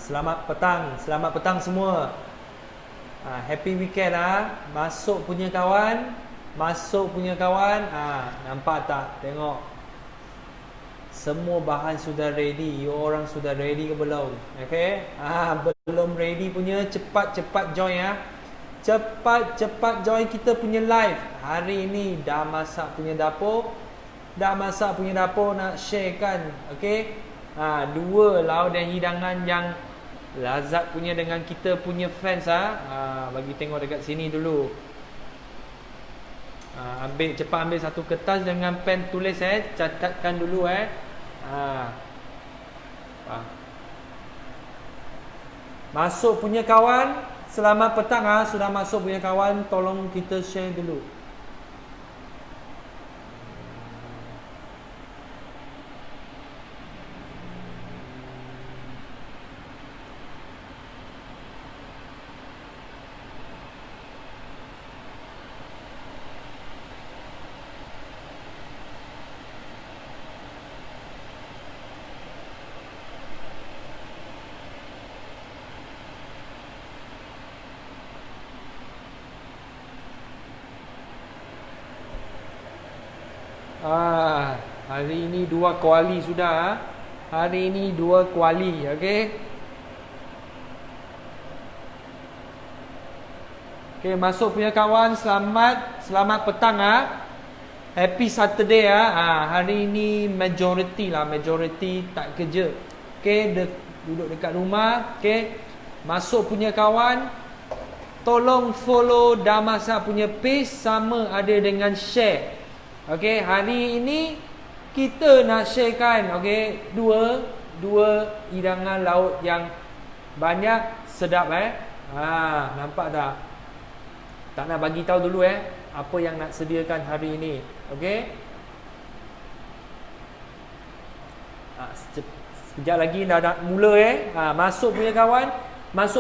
Selamat petang semua. Happy weekend Masuk punya kawan. Nampak tak? Tengok. Semua bahan sudah ready. You orang sudah ready ke belum? Okay? Belum ready punya cepat join Cepat join kita punya live. Hari ini dah masak punya dapur. Nak share kan? Okay? Dua lauk dan hidangan yang lazat punya dengan kita punya fans bagi tengok dekat sini dulu. Cepat ambil satu kertas dengan pen tulis catatkan dulu Masuk punya kawan, selamat petang sudah masuk punya kawan, tolong kita share dulu. Hari ini 2 kuali sudah. Hari ini 2 kuali, okey. Okey, masuk punya kawan, selamat petang Happy Saturday Hari ini majority tak kerja. Okey, duduk dekat rumah, okey. Masuk punya kawan, tolong follow Damasa punya page sama ada dengan share. Okey, hari ini kita nak sharekan dua hidangan laut yang banyak sedap nampak tak? Tak nak bagi tahu dulu apa yang nak sediakan hari ini. Okey. Sekejap lagi dah mula masuk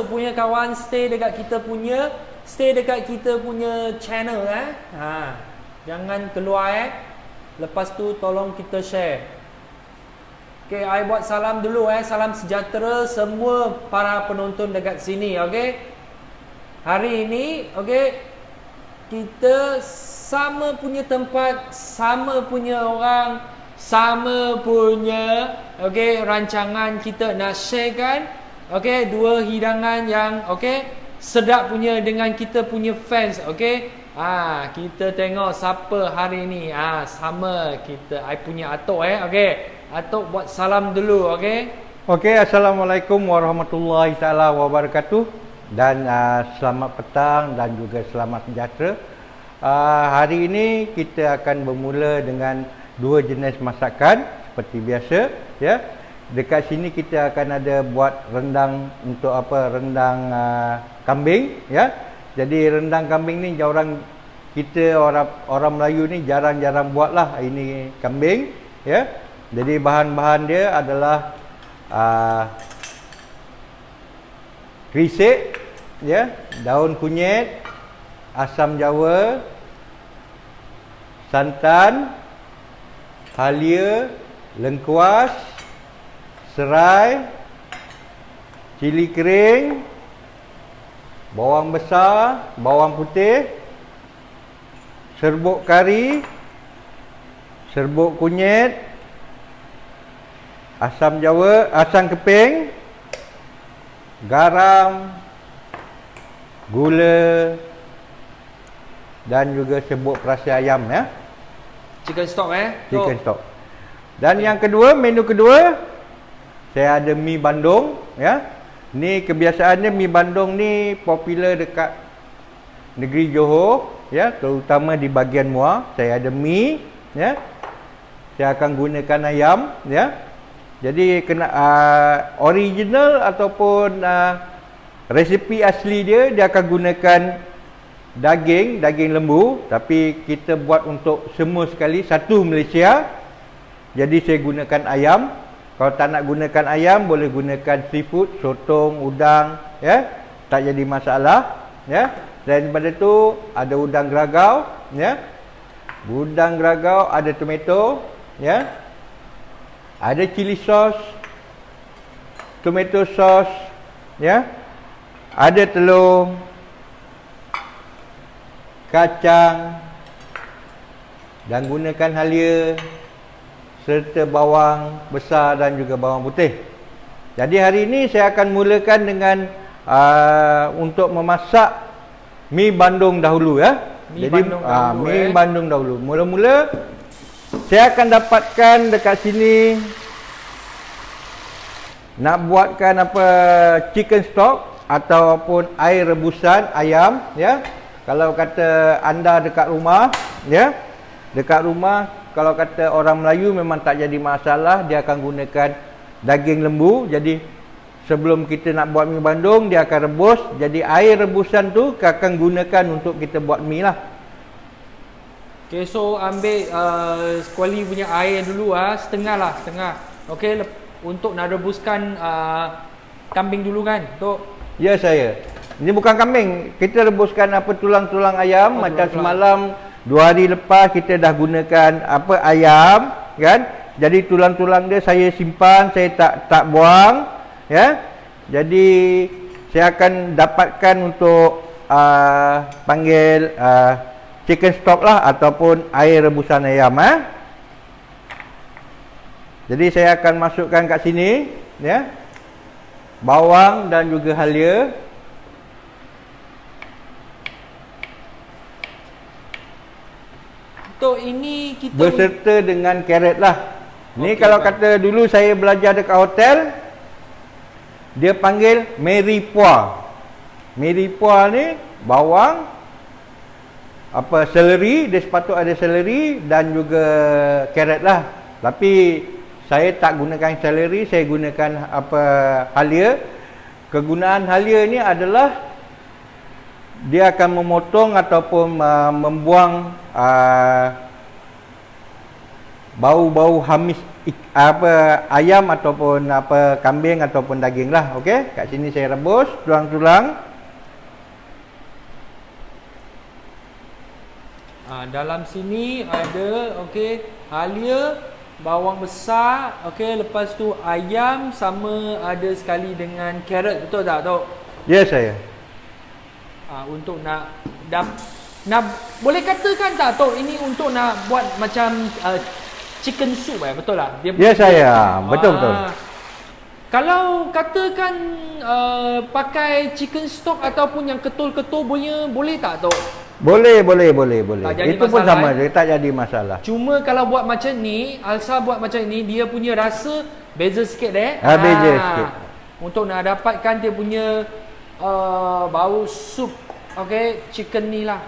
punya kawan, stay dekat kita punya channel jangan keluar Lepas tu tolong kita share. Okay, I buat salam dulu salam sejahtera semua para penonton dekat sini, okay. Hari ini, okay, kita sama punya tempat, sama punya orang, sama punya, okay, rancangan kita nak share kan, okay, dua hidangan yang, okay, sedap punya dengan kita punya fans, okay. Kita tengok siapa hari ni. Sama kita. I punya Atok okey. Atok buat salam dulu, okey. Okey, assalamualaikum warahmatullahi taala wabarakatuh dan selamat petang dan juga selamat sejahtera. Hari ini kita akan bermula dengan dua jenis masakan seperti biasa, ya. Dekat sini kita akan ada buat rendang untuk rendang kambing, ya. Jadi rendang kambing ni orang Melayu ni jarang-jarang buatlah ini kambing, ya. Jadi bahan-bahan dia adalah krisik, ya, daun kunyit, asam jawa, santan, halia, lengkuas, serai, cili kering, bawang besar, bawang putih, serbuk kari, serbuk kunyit, asam jawa, asam keping, garam, gula dan juga serbuk perasa ayam, ya. Chicken stock Chicken stock. Dan yang kedua, menu kedua, saya ada mi bandung, ya. Ni kebiasaannya mi bandung ni popular dekat negeri Johor, ya, terutama di bahagian Muar. Saya ada mi, ya. Saya akan gunakan ayam, ya. Jadi kena original ataupun resipi asli dia akan gunakan daging lembu, tapi kita buat untuk semua sekali satu Malaysia. Jadi saya gunakan ayam. Kalau tak nak gunakan ayam, boleh gunakan seafood, sotong, udang, ya. Tak jadi masalah, ya. Dan daripada tu ada udang geragau, ya. Udang geragau, ada tomato, ya. Ada chili sauce, tomato sauce, ya. Ada telur, kacang dan gunakan halia serta bawang besar dan juga bawang putih. Jadi hari ini saya akan mulakan dengan untuk memasak mi bandung dahulu ya. Mi bandung dahulu. Mula-mula saya akan dapatkan dekat sini nak buatkan apa chicken stock ataupun air rebusan ayam ya. Kalau kata anda dekat rumah ya, dekat rumah kalau kata orang Melayu memang tak jadi masalah, dia akan gunakan daging lembu. Jadi sebelum kita nak buat mi bandung, dia akan rebus. Jadi air rebusan tu akan gunakan untuk kita buat mi lah. Okay, so ambil kuali punya air dulu setengah lah, setengah. Okay, untuk nak rebuskan kambing dulu kan, Tok? Ya saya. Ini bukan kambing. Kita rebuskan apa tulang-tulang ayam macam semalam 2 hari lepas kita dah gunakan apa ayam kan. Jadi tulang-tulang dia saya simpan, saya tak buang ya. Jadi saya akan dapatkan untuk panggil chicken stock lah ataupun air rebusan ayam Jadi saya akan masukkan kat sini ya. Bawang dan juga halia. Tok, ini kita beserta dengan carrot lah. Ni kalau kata dulu saya belajar dekat hotel, dia panggil Mary Pois. Mary Pois ni bawang, apa seleri, dia sepatut ada seleri dan juga carrot lah. Tapi saya tak gunakan seleri, saya gunakan apa halia. Kegunaan halia ni adalah dia akan memotong ataupun membuang bau-bau hamis apa ayam ataupun apa kambing ataupun daging lah. Okey, kat sini saya rebus tulang-tulang. Dalam sini ada okey halia, bawang besar, okey, lepas tu ayam sama ada sekali dengan carrot, betul tak, Tok? Ya saya. Untuk nak boleh katakan tak, Tok, ini untuk nak buat macam chicken soup betul tak? Ya saya, betul. Kalau katakan pakai chicken stock ataupun yang ketul-ketul punya, boleh tak, Tok? Boleh. Itu pun sama, dia tak jadi masalah. Cuma kalau buat macam ni, Alsa buat macam ni, dia punya rasa beza sikit beza sikit. Untuk nak dapatkan dia punya bau sup, okey, chicken ni lah.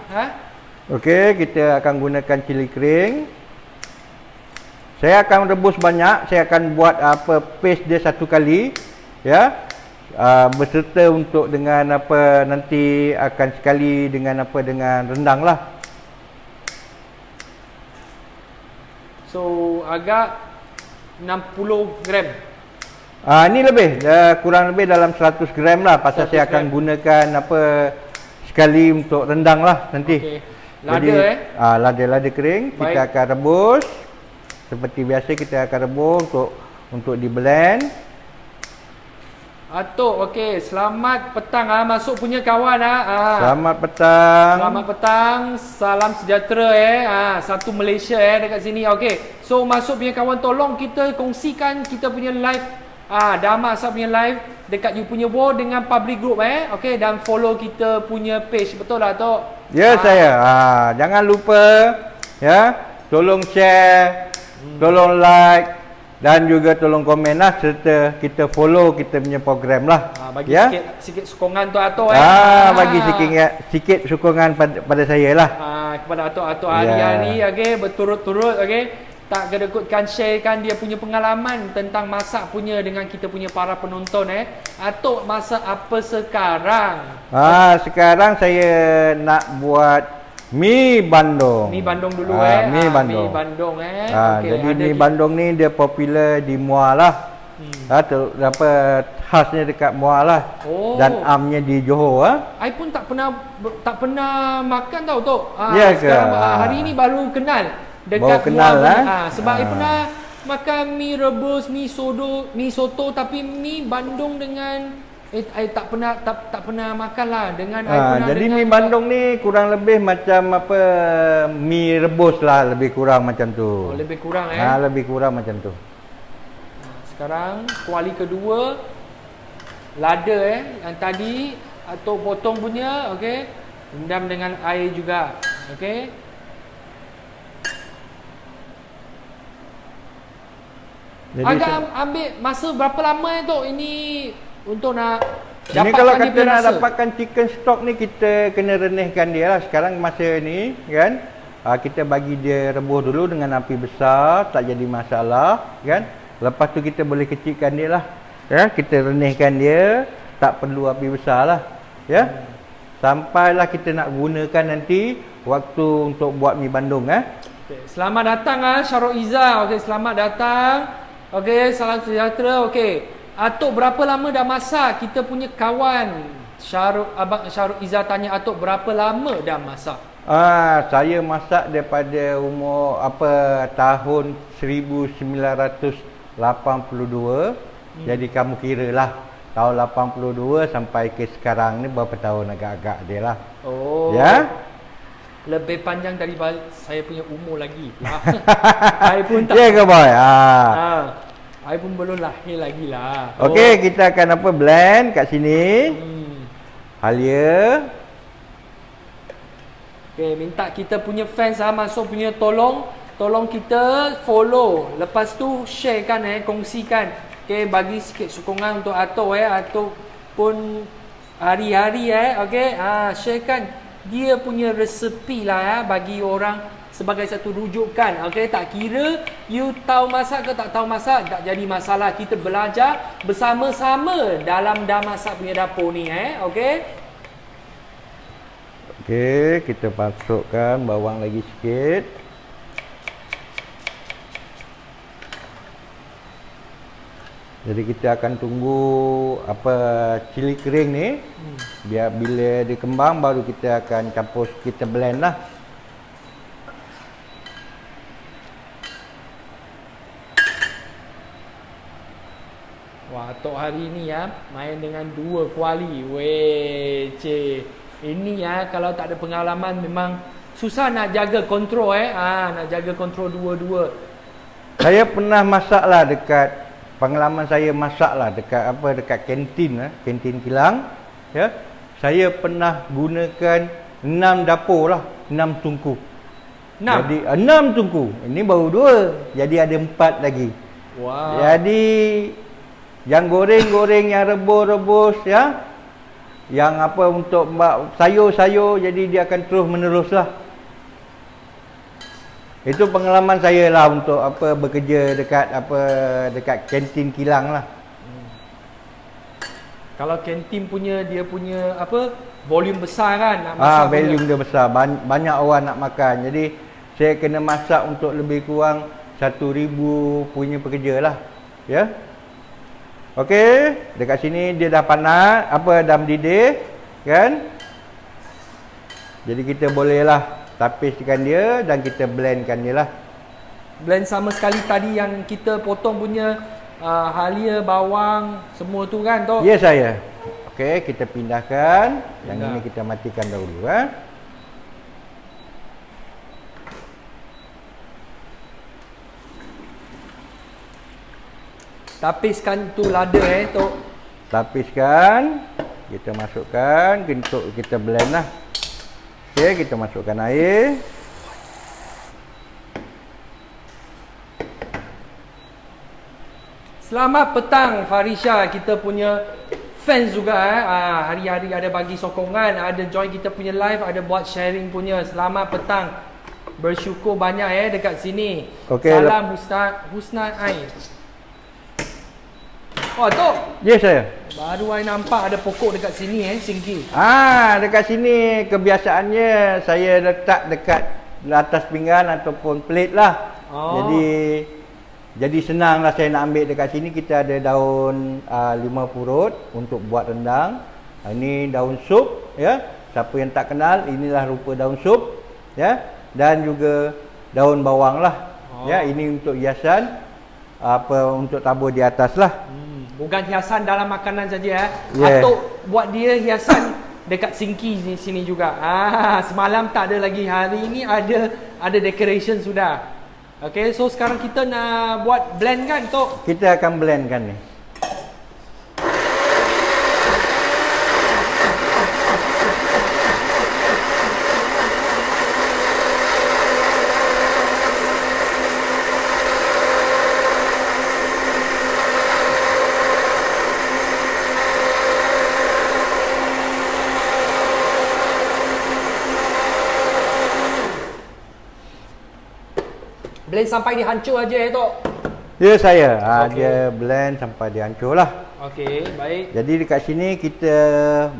Okey, kita akan gunakan cili kering. Saya akan rebus banyak, saya akan buat apa paste dia satu kali ya. Beserta untuk dengan apa nanti akan sekali dengan apa dengan rendang lah. So agak 60 gram. Ni lebih kurang lebih dalam 100 gram lah. Pasal saya akan gunakan apa sekali untuk rendang lah nanti. Okay. Lada lada kering. Baik. Kita akan rebus. Seperti biasa kita akan rebus untuk di blend. Atuk, okey, selamat petang masuk punya kawan Selamat petang. Selamat petang. Salam sejahtera satu Malaysia dekat sini. Okey. So masuk punya kawan, tolong kita kongsikan kita punya live Dharma Asap punya live dekat you punya wall dengan public group okey, dan follow kita punya page, betul tak, Tok? Ya saya. Jangan lupa ya, tolong share, tolong like dan juga tolong komen lah, serta kita follow kita punya program lah. Bagi sikit sokongan tu Atok bagi sikit sokongan pada saya lah. Kepada Atok hari-hari berturut-turut tak kedekutkan sharekan dia punya pengalaman tentang masak punya dengan kita punya para penonton Atok masak apa sekarang? Sekarang saya nak buat mi bandung. Mi bandung dulu Mi bandung. Mi bandung okay, jadi mi bandung ni dia popular di Muar lah. Apa khasnya dekat Muar lah. Dan amnya di Johor I pun tak pernah makan tau, Tok. Ya ke? Sekarang hari ni baru kenal dekat Muar. Sebab I pernah makan mi rebus, mi soto, tapi mi bandung dengan tak pernah makan lah dengan pernah Jadi dengan mi bandung ni kurang lebih macam apa, mi rebus lah, lebih kurang macam tu. lebih kurang Lebih kurang macam tu. Sekarang kuali kedua, lada yang tadi atau potong punya, okey. Rendam dengan air juga. Okey. Jadi Agak ambil masa berapa lama tu ini untuk nak ini kalau dapatkan dia kata punya nak rasa? dapatkan chicken stock ni, kita kena renihkan dia lah. Sekarang masa ni kan, kita bagi dia rebus dulu dengan api besar, tak jadi masalah kan. Lepas tu kita boleh kecilkan dia lah. Ya, kita renihkan dia, tak perlu api besar lah. Ya. Sampailah kita nak gunakan nanti waktu untuk buat mi bandung Okay. Selamat datang Syarul Izzah. Okey, selamat datang. Okey, salam sejahtera. Okey. Atuk berapa lama dah masak? Kita punya kawan Abang Syarul Izzah tanya Atuk berapa lama dah masak? Saya masak daripada umur tahun 1982. Jadi kamu kiralah tahun 82 sampai ke sekarang ni berapa tahun agak-agak dia lah. Oh. Ya. Lebih panjang dari saya punya umur lagi. Saya pun tak. Ya ke boy? Saya pun belum lahir lagi lah. Okey, kita akan blend kat sini. Halia. Okey, minta kita punya fans masuk punya tolong kita follow. Lepas tu sharekan kongsikan. Okey, bagi sikit sokongan untuk Atok Atok pun hari-hari okey, sharekan dia punya resepi lah bagi orang sebagai satu rujukan. Okey, tak kira you tahu masak ke tak tahu masak, tak jadi masalah. Kita belajar bersama-sama dalam dah masak punya dapur ni okey. Okey, kita masukkan bawang lagi sikit. Jadi kita akan tunggu cili kering ni. Biar bila dia kembang baru kita akan campur, kita blend lah. Wah, Atok hari ni main dengan 2 kuali. Weh, ini kalau tak ada pengalaman memang susah nak jaga kontrol nak jaga kontrol dua-dua. Saya pernah masak lah pengalaman saya masak lah dekat kantin kantin kilang. Ya. Saya pernah gunakan 6 dapur lah, 6 tungku. 6? Jadi 6 tungku. Ini baru 2. Jadi ada 4 lagi. Wow. Jadi yang goreng-goreng, yang rebus-rebus yang untuk sayur-sayur, jadi dia akan terus menerus lah. Itu pengalaman saya lah untuk bekerja dekat kantin kilang lah. Kalau kantin punya dia punya volume besar kan nak masak. Volume dia besar, banyak orang nak makan. Jadi saya kena masak untuk lebih kurang 1,000 punya pekerja lah. Ya. Okey, dekat sini dia dah panas, dah mendidih kan. Jadi kita bolehlah tapiskan dia dan kita blendkan dia lah. Blend sama sekali tadi yang kita potong punya halia, bawang, semua tu kan Tok? Ya saya. Okey, kita pindahkan. Yang ini kita matikan dahulu Tapiskan tu lada Tok. Tapiskan. Kita masukkan, kita blend lah. Okey, kita masukkan air. Selamat petang Farisha, kita punya fans juga hari-hari ada bagi sokongan, ada join kita punya live, ada buat sharing punya. Selamat petang. Bersyukur banyak dekat sini. Okay, salam Husna Ain. Oh Tok. Ya saya. Baru I nampak ada pokok dekat sini singki. Dekat sini kebiasaannya saya letak dekat atas pinggan ataupun plate lah. Jadi senanglah saya nak ambil dekat sini. Kita ada daun 5 purut untuk buat rendang. Ini daun sup ya. Siapa yang tak kenal, inilah rupa daun sup ya. Dan juga daun bawang lah. Ya, ini untuk hiasan untuk tabur di atas lah. Bukan hiasan dalam makanan saja Yeah. Atuk buat dia hiasan dekat sinki di sini juga. Semalam tak ada lagi, hari ini ada decoration sudah. Okay, so sekarang kita nak buat blend kan Tok? Kita akan blendkan ni. Blend sampai dia hancur aja Tok. Ya saya. Okey. Dia blend sampai dia hancur lah. Okey, baik. Jadi dekat sini kita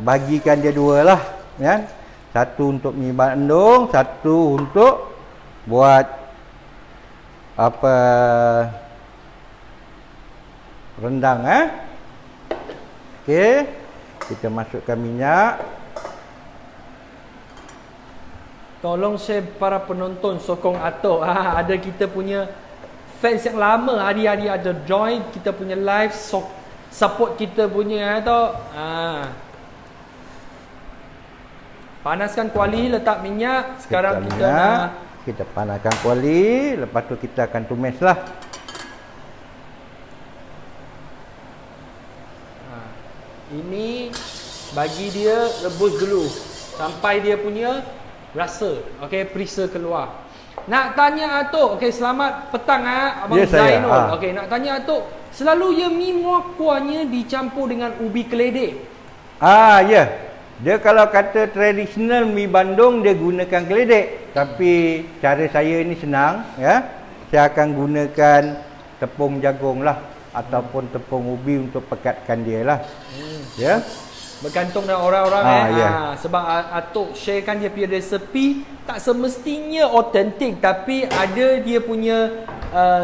bagikan dia dua lah, kan? Satu untuk mi bandung, satu untuk buat apa rendang Okey. Kita masukkan minyak. Tolong share para penonton sokong Atok. Ada kita punya fans yang lama hari-hari ada join kita punya live, support kita punya Tok. Panaskan kuali, letak minyak. Sekarang kita nak kita panaskan kuali, lepas tu kita akan tumis lah. Ini bagi dia rebus dulu sampai dia punya rasa, okey, perisa keluar. Nak tanya Atok, okey, selamat petang Abang Ya, saya. Zainul. Okey, nak tanya Atok, selalu ya mi muak kuahnya dicampur dengan ubi keledek. Ya. Dia kalau kata tradisional mi Bandung dia gunakan keledek, tapi cara saya ni senang ya. Saya akan gunakan tepung jagung lah ataupun tepung ubi untuk pekatkan dia lah. Ya. Bergantung dengan orang-orang Ya. sebab Atok sharekan dia punya resepi tak semestinya autentik, tapi ada dia punya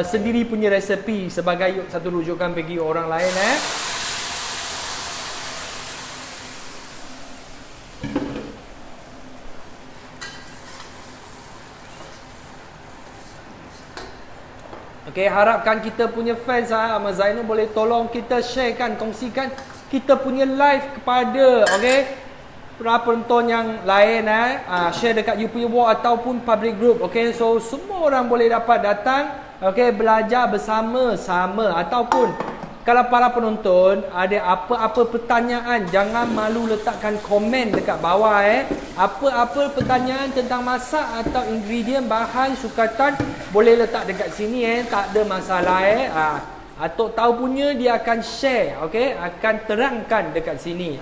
sendiri punya resepi sebagai satu rujukan bagi orang lain Okey, harapkan kita punya fans Ahmad Zainul boleh tolong kita sharekan, kongsikan kita punya live kepada para penonton yang lain share dekat you punya wall ataupun public group. Okey, so semua orang boleh dapat datang, belajar bersama-sama. Ataupun kalau para penonton ada apa-apa pertanyaan, jangan malu letakkan komen dekat bawah apa-apa pertanyaan tentang masak atau ingredient, bahan, sukatan boleh letak dekat sini tak ada masalah Atok tahu punya dia akan share, akan terangkan dekat sini,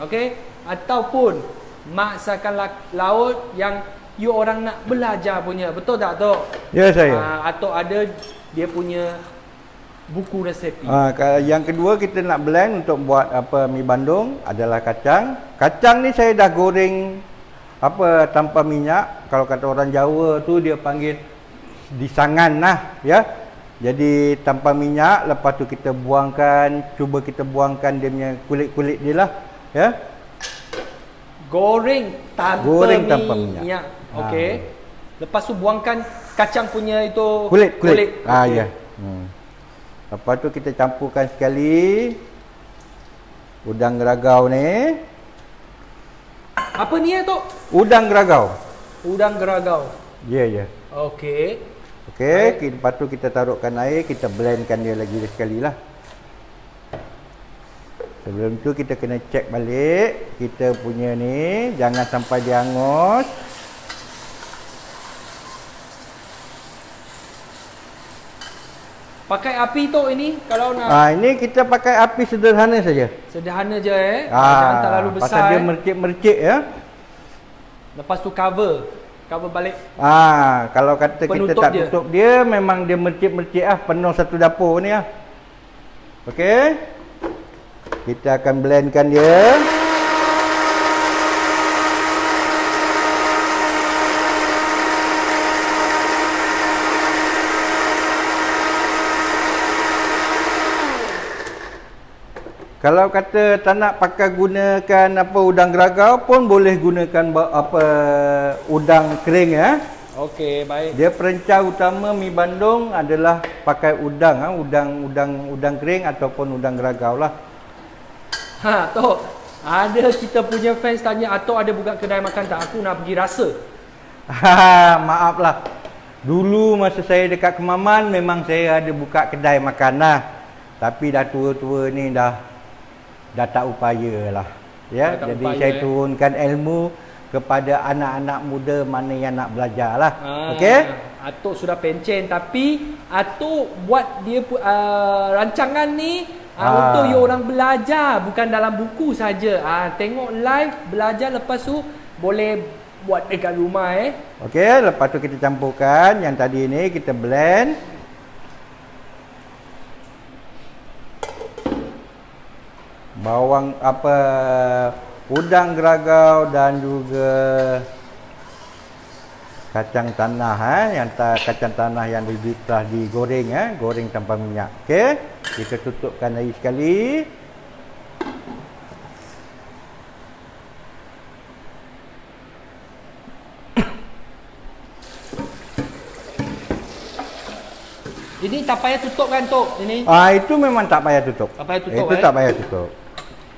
ataupun masakan laut yang you orang nak belajar punya, betul tak Atok? Ya saya. Atok ada dia punya buku resepi. Yang kedua kita nak blend untuk buat apa mi Bandung adalah kacang. Kacang ni saya dah goreng tanpa minyak. Kalau kata orang Jawa tu dia panggil disangan lah ya. Jadi tanpa minyak, lepas tu kita cuba kita buangkan dia punya kulit-kulit dia lah ya. Goreng tanpa minyak. Okey. Lepas tu buangkan kacang punya itu kulit. Okay. Ya. Lepas tu kita campurkan sekali udang geragau ni. Apa ni Tok? Udang geragau. Udang geragau. Ya. Okey. Lepas tu kita taruhkan air, kita blendkan dia lagi sekali lah. Sebelum tu kita kena check balik kita punya ni, jangan sampai dia hangus. Pakai api Tok ini kalau nak. Ini kita pakai api sederhana saja. Sederhana je jangan terlalu besar. Pasal dia mercik-mercik ya. Lepas tu cover balik. Kalau kata penutup kita tak dia. tutup dia, memang dia mercik-mercik penuh satu dapur ni Okey. Kita akan blendkan dia. Kalau kata tak nak pakai gunakan udang geragau pun boleh gunakan udang kering Okey, baik. Dia perencah utama mi Bandung adalah pakai udang kering ataupun udang geragau lah. Tok, ada kita punya fans tanya, Atok ada buka kedai makan tak? Aku nak pergi rasa. Maaflah. Dulu masa saya dekat Kemaman memang saya ada buka kedai makan lah. Tapi dah tua-tua ni dah tak upaya lah. Ya, Tak jadi upaya, saya turunkan ilmu kepada anak-anak muda mana yang nak belajar lah. Ah, Okey? Atok sudah pencen, tapi Atok buat dia rancangan ni untuk you orang belajar, bukan dalam buku saja. Tengok live, belajar, lepas tu boleh buat dekat rumah Okey, lepas tu kita campurkan yang tadi ni, kita blend. Bawang udang geragau dan juga kacang tanah kacang tanah yang telah digoreng goreng tanpa minyak. Okey, kita tutupkan lagi sekali. Ini tak payah tutup kan, Tok? Ini Itu memang tak payah tutup. tak payah tutup. Itu tak payah tutup.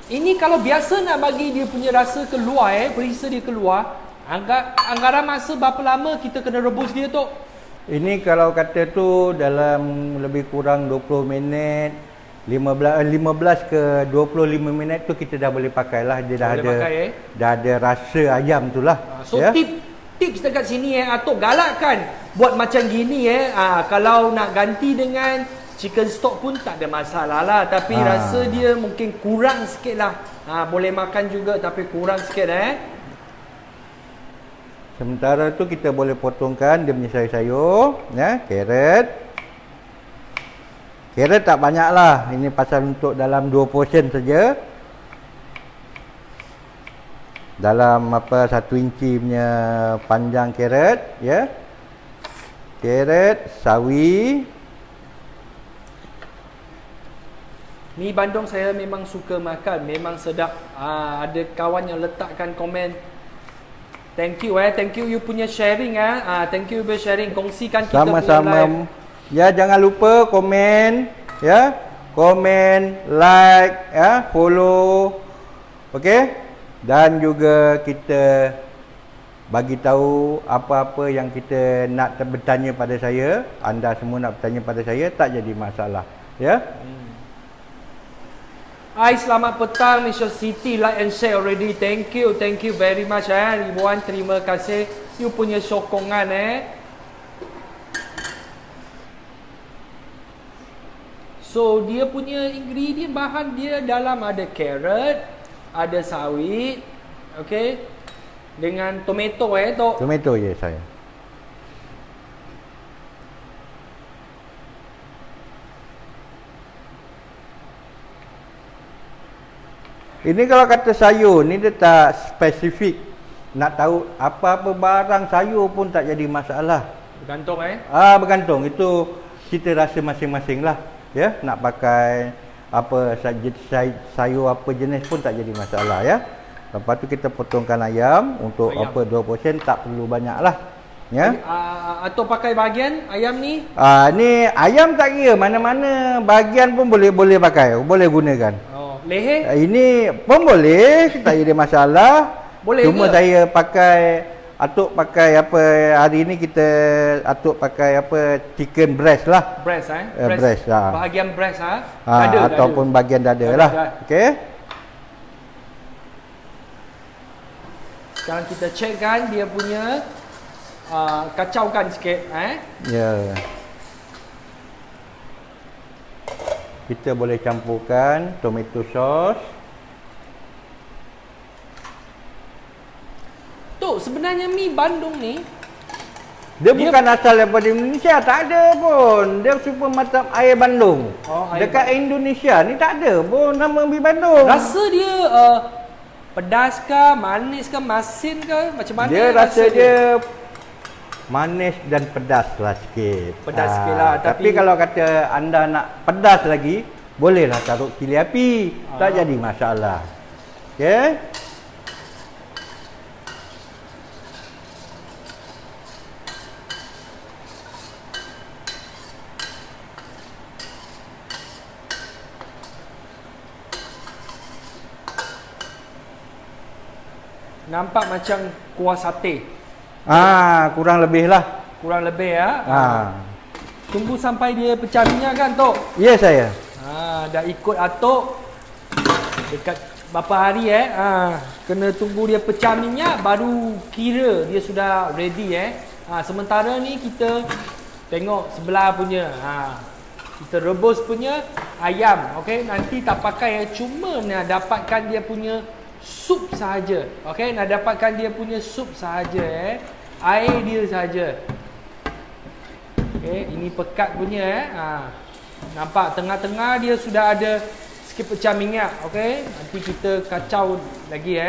Ini kalau biasa nak bagi dia punya rasa keluar perisa dia keluar, anggaran masa berapa lama kita kena rebus dia, Tok? Ini kalau kata tu dalam lebih kurang 20 minit, 15 ke 25 minit tu kita dah boleh pakai lah. Dia dah Boleh ada pakai, dah ada rasa ayam tu lah. So tips dekat sini Atok galakkan buat macam gini kalau nak ganti dengan chicken stock pun tak ada masalah lah, tapi rasa dia mungkin kurang sikit lah. Boleh makan juga tapi kurang sikit Sementara tu kita boleh potongkan dia punya sayur-sayur, carrot. Carrot tak banyak lah. Ini pasal untuk dalam 2 portion saja. Dalam 1 inci punya panjang carrot, Carrot, sawi. Mi Bandung saya memang suka makan, memang sedap. Ada kawan yang letakkan komen, thank you thank you you punya sharing thank you for sharing, kongsikan kita punya live. Sama-sama. Ya, jangan lupa komen, komen, like, follow. Okey? Dan juga kita bagi tahu apa-apa yang kita nak bertanya pada saya. Anda semua nak bertanya pada saya, tak jadi masalah, Hai, selamat petang Mr. Siti, like and share already. Thank you very much ribuan terima kasih you punya sokongan So dia punya ingredient bahan dia dalam ada carrot, ada sawit, okey, dengan tomato Tok. Tomato je saya. Ini kalau kata sayur ni dia tak spesifik. Nak tahu apa-apa barang sayur pun tak jadi masalah. Bergantung Bergantung. Itu kita rasa masing-masing lah. Nak pakai apa sayur apa jenis pun tak jadi masalah Lepas tu kita potongkan ayam untuk 2 portion, tak perlu banyak lah Atau pakai bahagian ayam ni? Ni ayam tak kira, mana-mana bahagian pun boleh pakai, boleh gunakan. Leher? Ini pun boleh, tak ada masalah. Boleh Cuma ke? saya pakai, Atuk pakai apa hari ni kita Atuk pakai apa, chicken breast lah. Breast breast bahagian breast ataupun bahagian dada lah. Okey. Sekarang kita checkkan dia punya kacaukan sikit Kita boleh campurkan tomato sauce. Tok, sebenarnya mi Bandung ni Dia bukan asal daripada Indonesia, tak ada pun. Dia super macam air Bandung. Dekat Indonesia ni tak ada pun nama mi Bandung. Rasa dia pedas ke, manis ke, masin ke, macam mana? Dia rasa dia manis dan pedas lah sikit. Pedas sikit lah. Tapi kalau kata anda nak pedas lagi, bolehlah taruh kili api. Tak jadi masalah. Okey. nampak macam kuah sate. Kurang lebih lah. Kurang lebih ya. Tunggu sampai dia pecah minyak kan, Tok? Ya, saya. Dah ikut Atok dekat berapa hari kena tunggu dia pecah minyak baru kira dia sudah ready sementara ni kita tengok sebelah punya. Kita rebus punya ayam, okey, nanti tak pakai cuma nak dapatkan dia punya sup sahaja. Okey, nak dapatkan dia punya sup sahaja air dia sahaja. Okey, ini pekat punya nampak tengah-tengah dia sudah ada sikit pecah minyak. Okey, nanti kita kacau lagi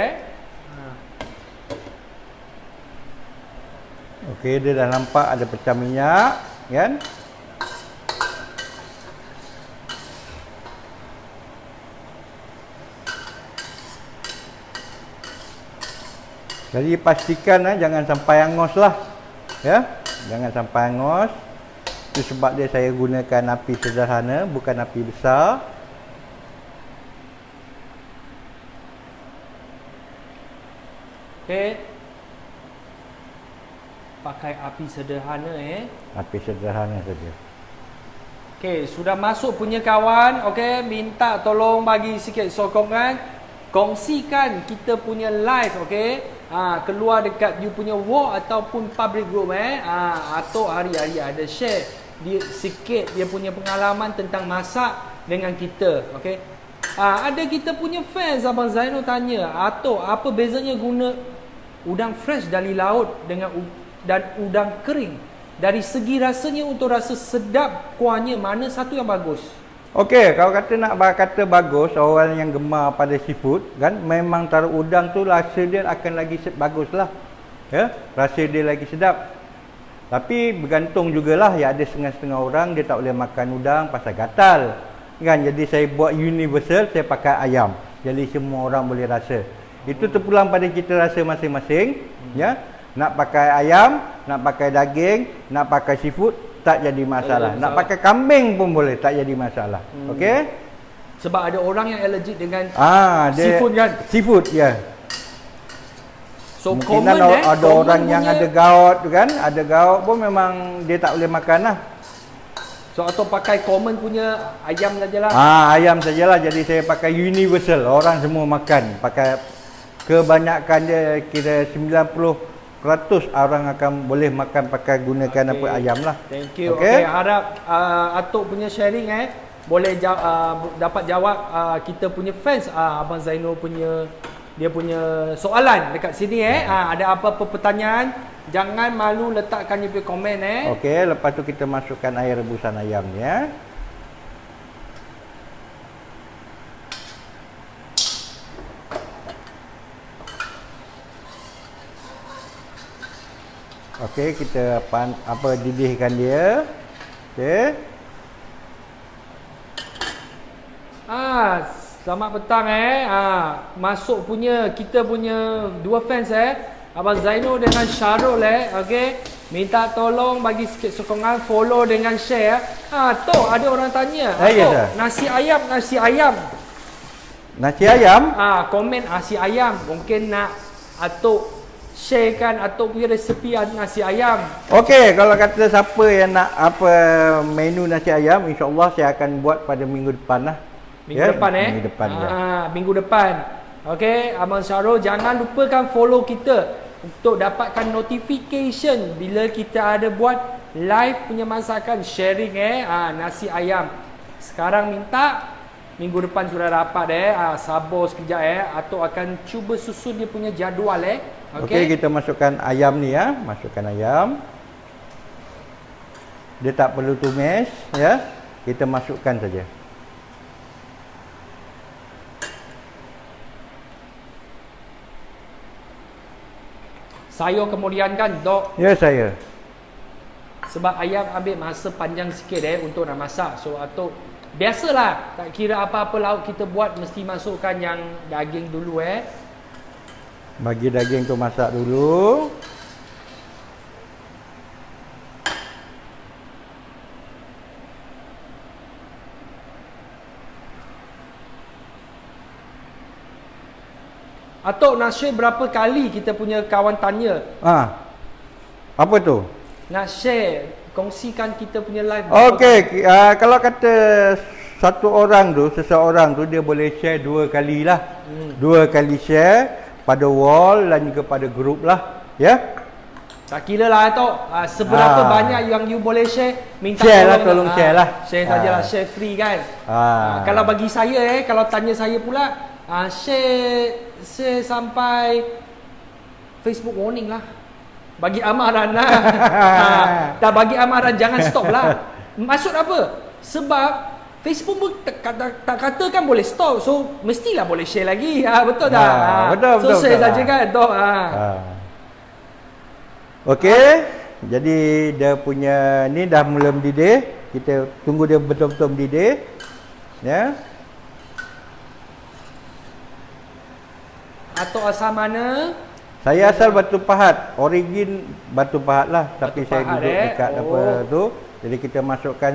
Okey, dia dah nampak ada pecah minyak, kan? Jadi pastikan jangan sampai hangus lah. Ya, jangan sampai hangus. Itu sebab dia saya gunakan api sederhana, bukan api besar. Okey. Pakai api sederhana Api sederhana saja. Okey, sudah masuk punya kawan. Okey, minta tolong bagi sikit sokongan. Kongsikan kita punya live, okey. Keluar dekat you punya wall ataupun public group atau hari-hari ada share dia sikit dia punya pengalaman tentang masak dengan kita, okey. Ada kita punya fans Abang Zainul tanya, "Atok, apa bezanya guna udang fresh dari laut dengan dan udang kering? Dari segi rasanya untuk rasa sedap kuahnya mana satu yang bagus?" Okey, kalau kata nak kata bagus, orang yang gemar pada seafood kan, memang taruh udang tu rasa dia akan lagi baguslah. Ya, rasa dia lagi sedap. Tapi bergantung jugalah, ya ada setengah-setengah orang dia tak boleh makan udang pasal gatal. Kan, jadi saya buat universal, saya pakai ayam. Jadi semua orang boleh rasa. Itu terpulang pada kita rasa masing-masing, ya. Nak pakai ayam, nak pakai daging, nak pakai seafood tak jadi masalah. Nak pakai kambing pun boleh, tak jadi masalah. Okey? Sebab ada orang yang allergic dengan seafood kan? Seafood, ya. So mungkin common ada orang yang ada gout tu kan, ada gout pun memang dia tak boleh makan lah. So atau pakai common punya ayam sajalah. Ayam sajalah. Jadi saya pakai universal, orang semua makan. Pakai kebanyakan dia kira 90% orang akan boleh makan pakai gunakan ayam lah. Thank you. Okey, harap Atok punya sharing boleh dapat jawab kita punya fans Abang Zainul punya dia punya soalan dekat sini ada apa-apa pertanyaan jangan malu letakkan di komen Okey, lepas tu kita masukkan air rebusan ayam ni Okey, kita didihkan dia. Okey. Selamat petang masuk punya kita punya dua fans Abang Zainul dengan Syarul okey. Minta tolong bagi sikit sokongan, follow dengan share. Tok, ada orang tanya. Yes, nasi ayam. Nasi ayam? Komen nasi ayam. Mungkin nak Atok sharekan Atok punya resepi nasi ayam. Okey, kalau kata siapa yang nak menu nasi ayam, insya-Allah saya akan buat pada minggu depan lah. Minggu depan Minggu depan minggu depan. Okey, Abang Syarul jangan lupakan follow kita untuk dapatkan notification bila kita ada buat live punya masakan sharing nasi ayam. Sekarang minta minggu depan sudah dapat sabar sekejap atau akan cuba susun dia punya jadual Okey, kita masukkan ayam ni masukkan ayam. Dia tak perlu tumis ya. Kita masukkan saja. Sayur kemudian kan, Dok? Ya, saya. Sebab ayam ambil masa panjang sikit untuk nak masak. So atau biasalah, tak kira apa-apa lauk kita buat mesti masukkan yang daging dulu Bagi daging tu masak dulu. Atok nak share berapa kali kita punya kawan tanya? Apa tu? Nak share, kongsikan kita punya live. Okey, kalau kata satu orang tu, seseorang tu dia boleh share 2 kali lah. 2 kali share pada wall dan juga pada grup lah, ya. Tak kira lah Atok, seberapa banyak yang you boleh share, minta share lah, tolong share lah. Share sajalah, share free kan. Kalau bagi saya kalau tanya saya pula, share sampai Facebook warning lah. Bagi amaran lah. Dah bagi amaran, jangan stop lah. Maksud apa? Sebab Facebook pun tak katakan boleh stop. So mestilah boleh share lagi. Betul tak? Betul, so share saja kan Tok. Okey. Jadi dia punya ni dah mula mendidih. Kita tunggu dia betul-betul mendidih. Ya. Atok asal mana? Saya asal Batu Pahat. Origin Batu Pahat lah. Tapi Batu saya Pahat, duduk dekat apa tu. Jadi kita masukkan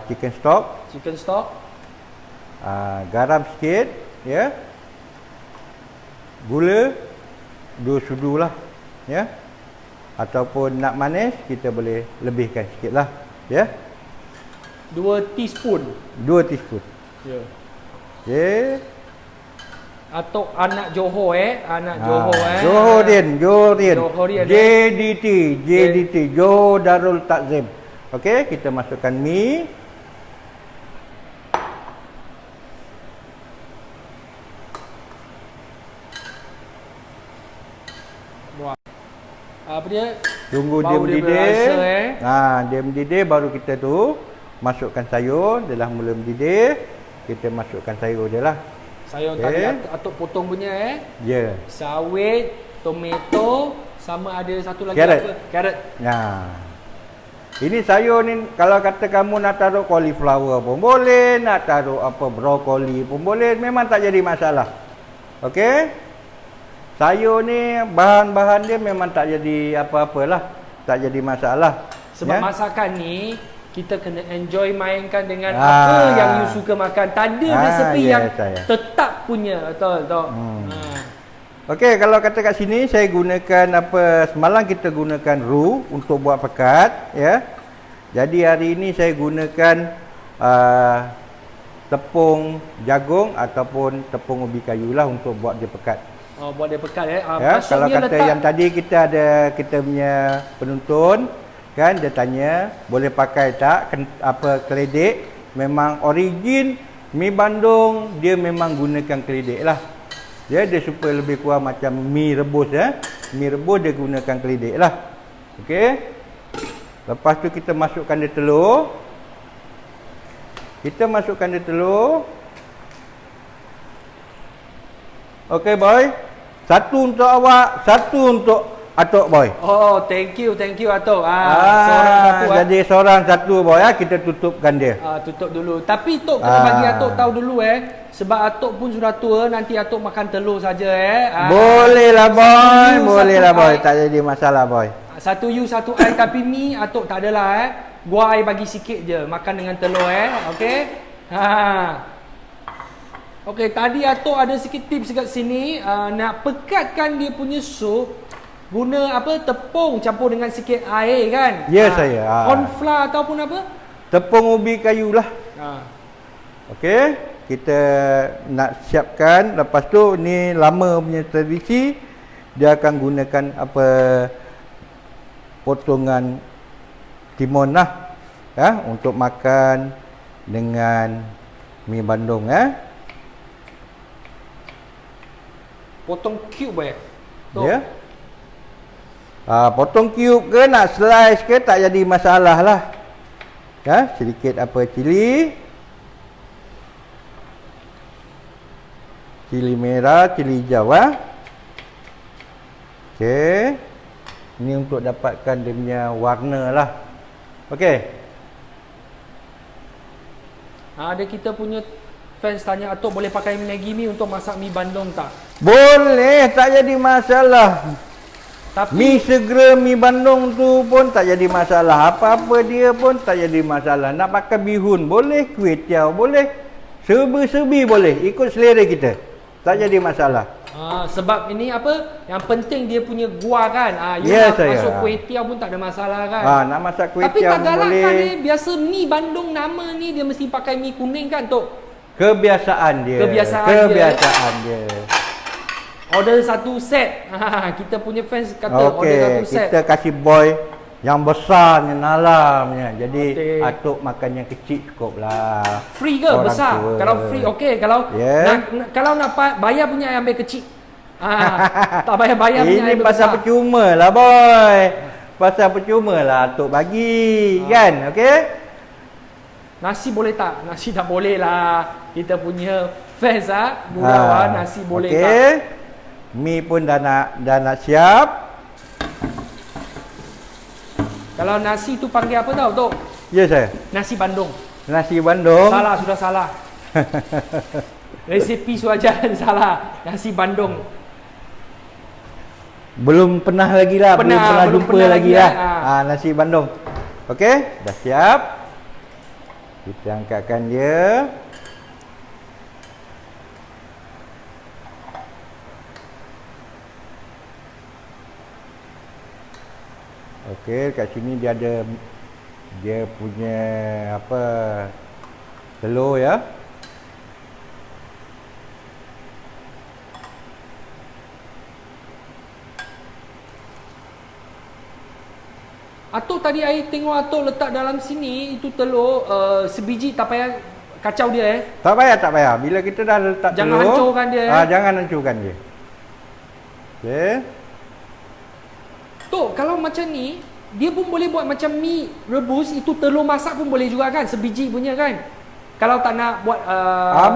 chicken stock. Chicken stock. Garam sikit, ya. Gula 2 sudu lah, ya. Ataupun nak manis kita boleh lebihkan sikit lah, ya. 2 teaspoon. 2 teaspoon. Ya. Okey. Atok anak Johor anak Johor Johorian. JDT Johor Darul Takzim. Okey, kita masukkan mi. Apa dia? Tunggu dia mendidih. Dia mendidih baru kita tu masukkan sayur. Dia dah mula mendidih, kita masukkan sayur dia lah. Sayur tadi Atok potong punya Ya. Sawit, tomato, sama ada satu lagi Carrot. apa? Carrot. Ini sayur ni kalau kata kamu nak taruh cauliflower pun boleh, nak taruh apa brokoli pun boleh, memang tak jadi masalah. Okey? Sayur ni bahan-bahan dia memang tak jadi apa-apalah, tak jadi masalah. Sebab masakan ni kita kena enjoy mainkan dengan apa yang you suka makan. Tak ada resepi yang tetap punya, betul. Okey, kalau kata kat sini saya gunakan apa, semalam kita gunakan roux untuk buat pekat, ya. Jadi hari ini saya gunakan tepung jagung ataupun tepung ubi kayu lah untuk buat dia pekat. Buat dia pekat kalau kata yang tadi kita ada kita punya penonton kan, dia tanya boleh pakai tak keledek. Memang origin mi Bandung dia memang gunakan keledek lah. Dia supaya lebih kurang macam mi rebus mi rebus dia gunakan keledek lah. Okey. Lepas tu kita masukkan dia telur. Okey boy. Satu untuk awak, satu untuk Atok boy. Thank you Atok. Seorang satu. Jadi seorang satu boy, kita tutupkan dia. Tutup dulu. Tapi Tok kena bagi Atok tahu dulu sebab Atok pun sudah tua, nanti Atok makan telur saja Boleh lah boy, tak jadi masalah boy. Satu you satu I, tapi mi Atok tak adalah Gua I bagi sikit je makan dengan telur okey. Okey, tadi Atok ada sikit tips dekat sini, nak pekatkan dia punya sup, guna apa, tepung campur dengan sikit air kan? Ya saya. Corn flour ataupun apa? Tepung ubi kayu lah. Okey, kita nak siapkan. Lepas tu ni lama punya tradisi, dia akan gunakan apa, potongan timun lah, untuk makan dengan mi Bandung Potong cube Ya. Potong cube ke nak slice ke tak jadi masalah lah. Sedikit apa cili merah, cili hijau Okey. Ini untuk dapatkan dia punya warna lah. Okey. Ada kita punya fans tanya, Atok boleh pakai Maggi mi untuk masak mi Bandung tak? Boleh, tak jadi masalah. Tapi mi segera mi Bandung tu pun tak jadi masalah. Apa-apa dia pun tak jadi masalah. Nak pakai bihun boleh, kuih tiaw boleh, serba-serbi boleh, ikut selera kita. Tak jadi masalah. Sebab ini apa? Yang penting dia punya kuah kan. You Yes, nak masuk saya. kuih tiaw pun tak ada masalah kan. Nak masak kuih Tapi tiaw tak galak boleh. kan ni. Biasa mi Bandung nama ni dia mesti pakai mi kuning kan Tok? Kebiasaan dia. Kebiasaan dia. Order satu set. Kita punya fans kata order Okey, satu set. kita kasih boy yang besarnya, nalamnya. Jadi Okey. atuk makan yang kecil cukup lah. Free ke Orang besar? tua. Kalau free okey, kalau Yeah. kalau nak bayar punya ambil kecil. Tak bayar punya Ini ambil pasal besar. percuma lah boy. Pasal percuma lah atuk bagi kan. Okey? Nasi boleh tak? Nasi tak boleh lah. Kita punya fans gurau nasi boleh tak? Okey. Mi pun dah nak siap. Kalau nasi tu panggil apa tau Tok? Ya saya. Nasi Bandung. Nasi Bandung. Salah, sudah salah. Resepi suajan salah. Nasi Bandung. Belum pernah lagi lah. Belum jumpa lagi lah. Nasi Bandung. Okey, dah siap. Kita angkatkan dia. Okey, kat sini dia ada dia punya apa telur ya. Atuk tadi tengok Atuk letak dalam sini itu telur sebiji tak payah kacau dia Tak payah. Bila kita dah letak Jangan telur, hancurkan dia, jangan hancurkan dia. Okey. Tok, kalau macam ni dia pun boleh buat macam mi rebus, itu telur masak pun boleh juga kan, sebiji punya kan. Kalau tak nak buat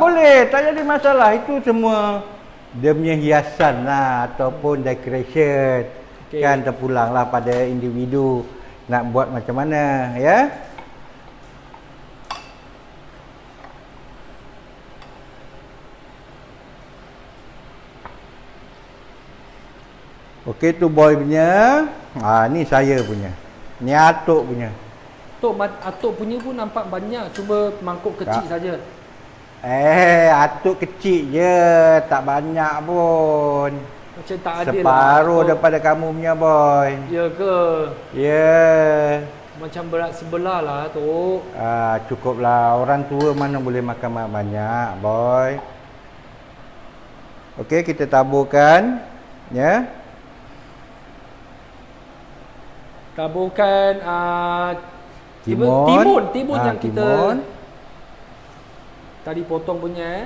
boleh, tak jadi masalah. Itu semua dia punya hiasan lah ataupun decoration. Okey. Kan terpulang lah pada individu nak buat macam mana ya. Okey, tu boy punya. Ni saya punya. Ni atuk punya. Tok, Atuk punya pun nampak banyak, cuba mangkuk kecil saja. Atuk kecil je, tak banyak pun. Macam tak adil Separuh lah, daripada kamu punya boy. Ya ke? Ya. Macam berat sebelah lah Tok. Cukuplah. Orang tua mana boleh makan banyak boy. Okey, kita taburkan ya. Taburkan Timun. timun yang kita timun. tadi potong punya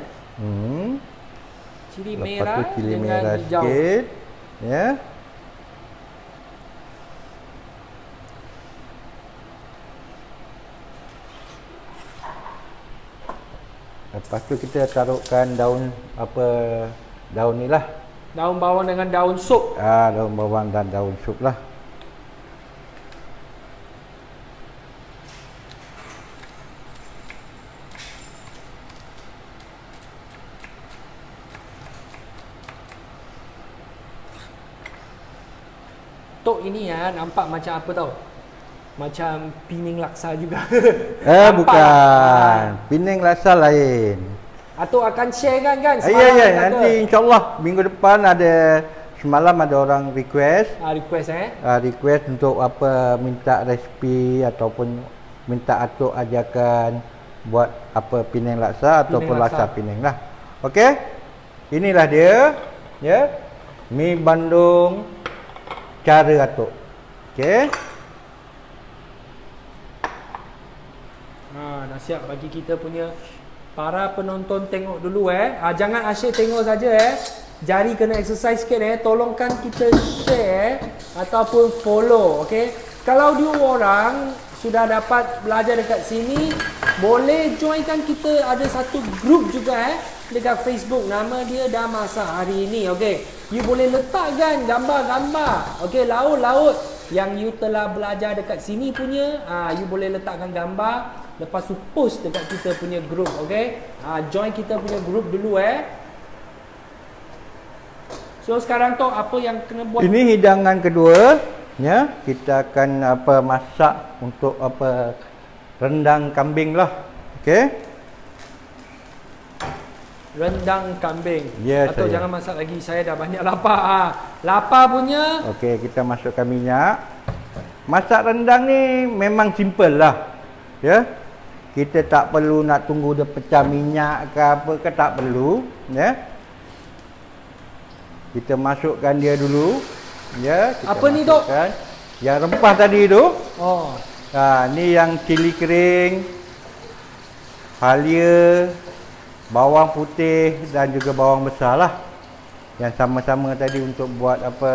cili Lepas merah tu cili dengan merah hijau. sikit ya. Lepas tu kita taruhkan daun daun ni lah. Daun bawang dengan daun sup. Daun bawang dan daun sup lah. Tok, ini nampak macam apa tau? Macam pining laksa juga. Nampak Bukan. tak? Pining laksa lain. Atuk akan share kan? Ya, Semalam kata. nanti insyaAllah minggu depan semalam ada orang request. Request Request untuk minta resipi ataupun minta atuk ajarkan buat pining laksa ataupun laksa pining lah. Okey. Inilah dia ya. Mi Bandung cara atuk. Okey. Dah siap bagi kita punya para penonton tengok dulu jangan asyik tengok saja Jari kena exercise sikit tolongkan kita share ataupun follow, okey. Kalau dua orang sudah dapat belajar dekat sini, boleh joinkan kita, ada satu group juga dekat Facebook, nama dia Dah Masak Hari Ini, okey. You boleh letakkan gambar-gambar, okey, laut-laut yang you telah belajar dekat sini punya, you boleh letakkan gambar, lepas tu post dekat kita punya group, okey. Join kita punya group dulu So sekarang tu apa yang kena buat? Ini hidangan kedua ya. Kita akan masak untuk rendang kambing lah. Okey. rendang kambing. Ya, Atau saya. jangan masak lagi, saya dah banyak lapar. Lapar punya. Okey, kita masukkan minyak. Masak rendang ni memang simple lah. Ya. Kita tak perlu nak tunggu dia pecah minyak ke apa ke, tak perlu, ya. Kita masukkan dia dulu. Ya, kita Apa ni, Dok? masukkan yang rempah tadi tu. Oh. Ni yang cili kering, halia, bawang putih dan juga bawang besar lah. Yang sama-sama tadi untuk buat apa,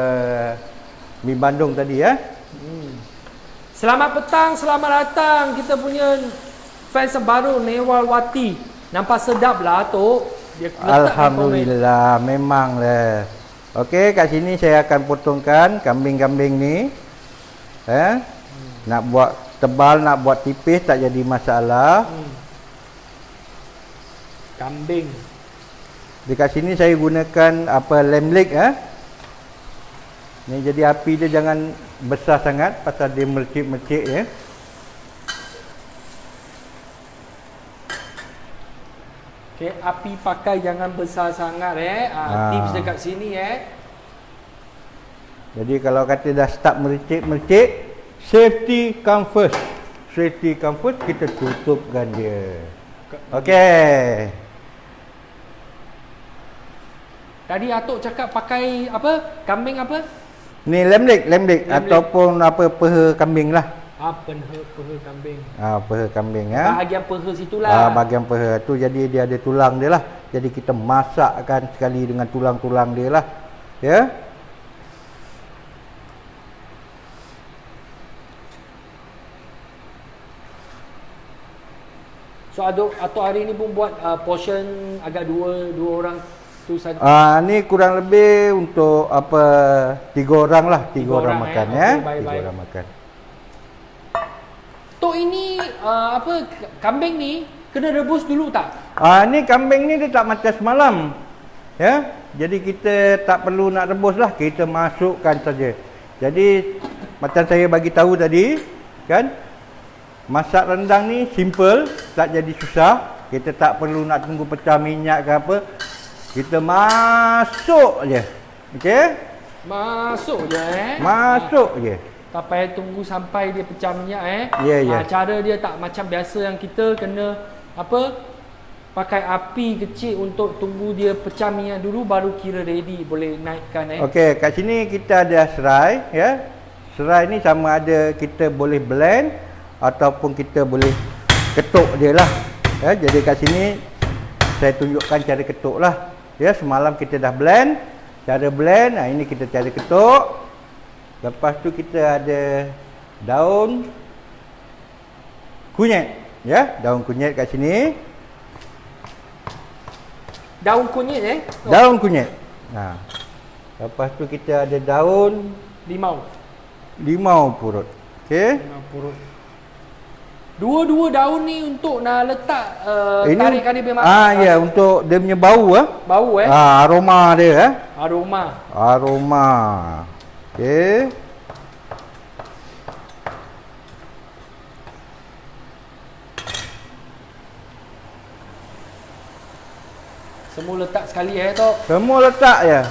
mi bandung tadi ya. Selamat petang, selamat datang. Kita punya fans baru Newal Wati. Nampak sedap lah Tok. Dia letak di komen. Alhamdulillah, memanglah. Okey, kat sini saya akan potongkan kambing-kambing ni. Nak buat tebal, nak buat tipis tak jadi masalah. Kambing. Dekat sini saya gunakan apa, lamb leg Ni jadi api dia jangan besar sangat pasal dia mercik-mercik ya. Okay, api pakai jangan besar sangat tips dekat sini Jadi kalau kata dah start mercik-mercik, safety come first. Safety come first, kita tutupkan dia. Okey. Tadi Atok cakap pakai apa? Kambing apa? Ni lamb leg ataupun apa, peha kambing lah. Peha kambing. Peha kambing ya. Bahagian peha situlah. Bahagian peha tu jadi dia ada tulang dia lah. Jadi kita masakkan sekali dengan tulang-tulang dia lah. Ya. So Atok hari ni pun buat portion agak dua orang tu saja. Ni kurang lebih untuk apa, 3 orang lah, 3 orang makan ya. Okay, 3 orang makan. Tok ini apa, kambing ni kena rebus dulu tak? Ni kambing ni dia tak macam semalam. Ya. Jadi kita tak perlu nak rebus lah, kita masukkan saja. Jadi macam saya bagi tahu tadi kan, masak rendang ni simple, tak jadi susah. Kita tak perlu nak tunggu pecah minyak ke apa. Kita masuk je. Okey? Masuk je Masuk je. Tak payah tunggu sampai dia pecah minyak Ya. Cara dia tak macam biasa yang kita kena apa, pakai api kecil untuk tunggu dia pecah minyak dulu baru kira ready boleh naikkan Okey, kat sini kita ada serai ya. Serai ni sama ada kita boleh blend ataupun kita boleh ketuk dia lah. Ya, jadi kat sini saya tunjukkan cara ketuk lah. Ya, semalam kita dah blend. Cara blend, ini kita cara ketuk. Lepas tu kita ada daun kunyit. Ya, daun kunyit kat sini. Daun kunyit Daun kunyit. Lepas tu kita ada daun limau purut. Okey. Limau purut. Dua-dua daun ni untuk nak letak tarikan dia memang ya, untuk dia punya bau bau aroma dia aroma. Okey. Semua letak sekali Tok. Semua letak ya.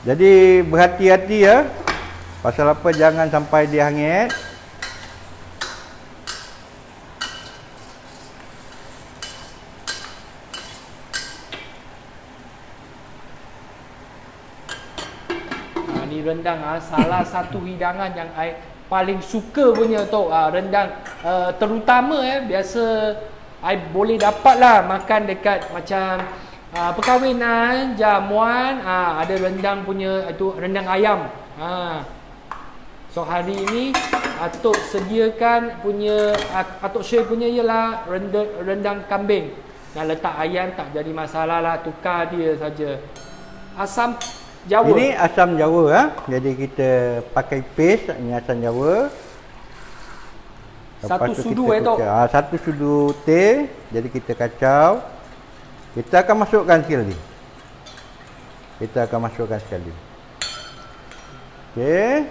Jadi berhati-hati ya. Pasal apa, jangan sampai dia hangit. Ni rendang salah satu hidangan yang I paling suka punya Tok. Rendang terutama biasa I boleh dapat lah makan dekat macam perkahwinan, jamuan, ada rendang punya, itu rendang ayam. So hari ini Atok sediakan punya, Atok share punya ialah rendang kambing. Nak letak ayam tak jadi masalah lah, tukar dia saja. Asam Jawa. Ini asam Jawa Jadi kita pakai paste, ini asam Jawa. Satu tu sudu kita Tok. Satu sudu teh. Jadi kita kacau. Kita akan masukkan sekali. Okey.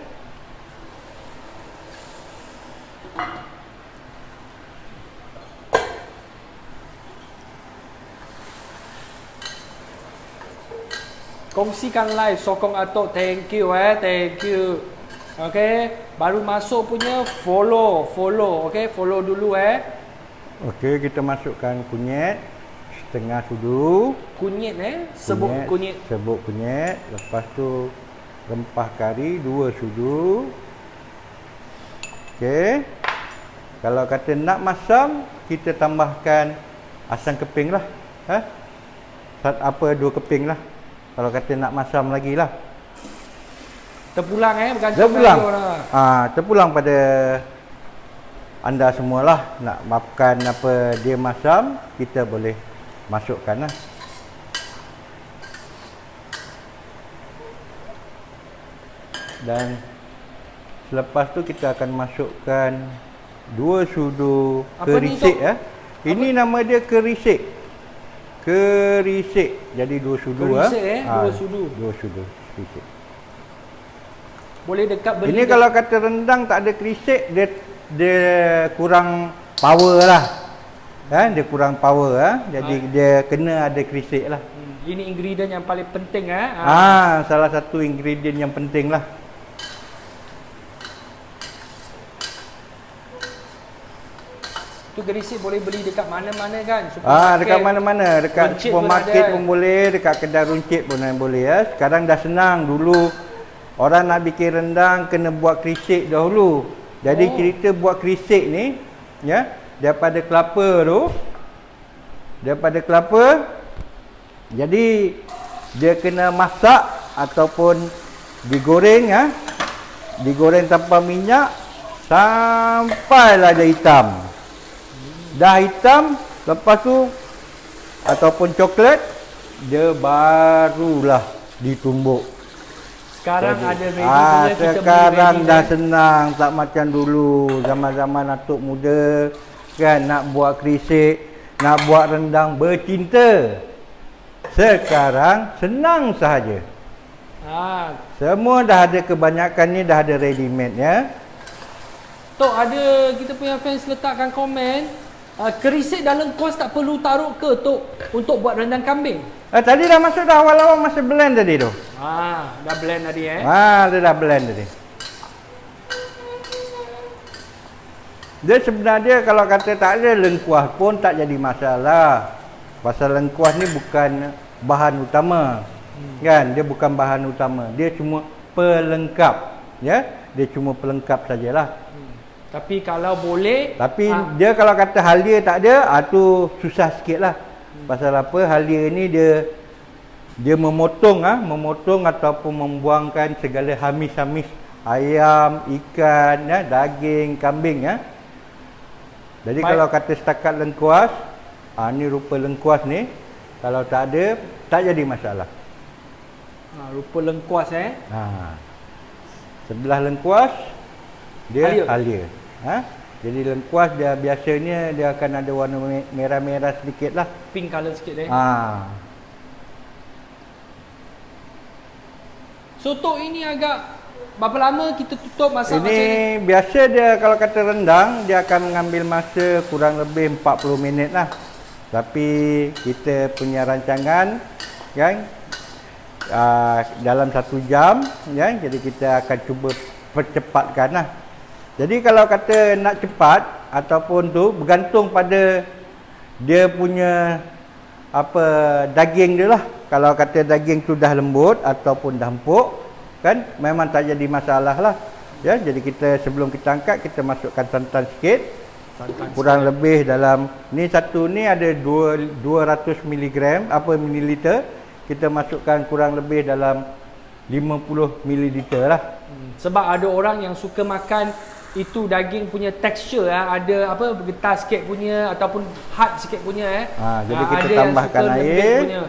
kongsikan live, sokong Atok, thank you thank you. Okey, baru masuk punya follow, okey, follow dulu Okey, kita masukkan kunyit setengah sudu. Kunyit sebut kunyit. Sebut kunyit. Lepas tu rempah kari 2 sudu. Okey. Kalau kata nak masam, kita tambahkan asam keping lah. Apa 2 keping lah. Kalau kata nak masam lagi lah. Terpulang bergantung terpulang. orang. Terpulang pada anda semualah. Nak makan apa dia masam, kita boleh masukkan lah. Dan selepas tu kita akan masukkan 2 sudu kerisik Ini nama dia kerisik. Jadi 2 sudu kerisik 2 sudu. 2 sudu kerisik. Boleh dekat beli. Ini kalau kata rendang tak ada kerisik, dia kurang power lah. Dia kurang power jadi dia kena ada kerisik lah. Ini ingredient yang paling penting salah satu ingredient yang penting lah. Tu gerisik boleh beli dekat mana-mana kan? Dekat mana-mana, dekat supermarket pun boleh, dekat kedai runcit pun boleh Sekarang dah senang. Dulu orang nak bikin rendang kena buat kerisik dahulu. Jadi kita buat kerisik ni daripada kelapa tu. Daripada kelapa. Jadi dia kena masak ataupun digoreng digoreng tanpa minyak sampailah dia hitam. Dah hitam, lepas tu ataupun coklat, dia barulah ditumbuk. Sekarang ada ready punya, kita sekarang ready dah senang, tak macam dulu. Zaman-zaman Atuk muda kan, nak buat kerisik, nak buat rendang bercinta. Sekarang senang sahaja. Semua dah ada, kebanyakan ni dah ada ready made Tok, ada kita punya fans letakkan komen, kerisik dalam kuas tak perlu taruh ke Tok untuk buat rendang kambing? Tadi dah masuk dah, awal-awal masa blend tadi tu. Dah blend tadi dia dah blend tadi. Dia sebenarnya kalau kata tak ada lengkuas pun tak jadi masalah. Pasal lengkuas ni bukan bahan utama. Kan, dia bukan bahan utama. Dia cuma pelengkap. Dia cuma pelengkap sajalah. Tapi kalau boleh, tapi dia kalau kata halia tak ada, tu susah sikitlah. Pasal apa? Halia ni dia memotong ataupun membuangkan segala hamis-hamis ayam, ikan, daging, kambing Jadi kalau kata setakat lengkuas, ni rupa lengkuas ni, kalau tak ada, tak jadi masalah. Rupa lengkuas Sebelah lengkuas dia halia. Jadi lengkuas dia biasanya dia akan ada warna merah-merah sedikit lah. Pink color sikit Soto ini agak berapa lama kita tutup masak macam ni? Ini biasa dia kalau kata rendang, dia akan mengambil masa kurang lebih 40 minit lah. Tapi kita punya rancangan dalam 1 jam jadi kita akan cuba percepatkan lah. Jadi kalau kata nak cepat ataupun tu bergantung pada dia punya daging dia lah. Kalau kata daging tu dah lembut ataupun dah empuk kan, memang tak jadi masalah lah. Jadi kita sebelum kita angkat, kita masukkan santan sikit. Kurang lebih dalam ni satu ni ada 200 mg mililiter. Kita masukkan kurang lebih dalam 50 mililiter lah. Sebab ada orang yang suka makan itu daging punya tekstur ada getah sikit punya ataupun hard sikit punya jadi kita tambahkan air.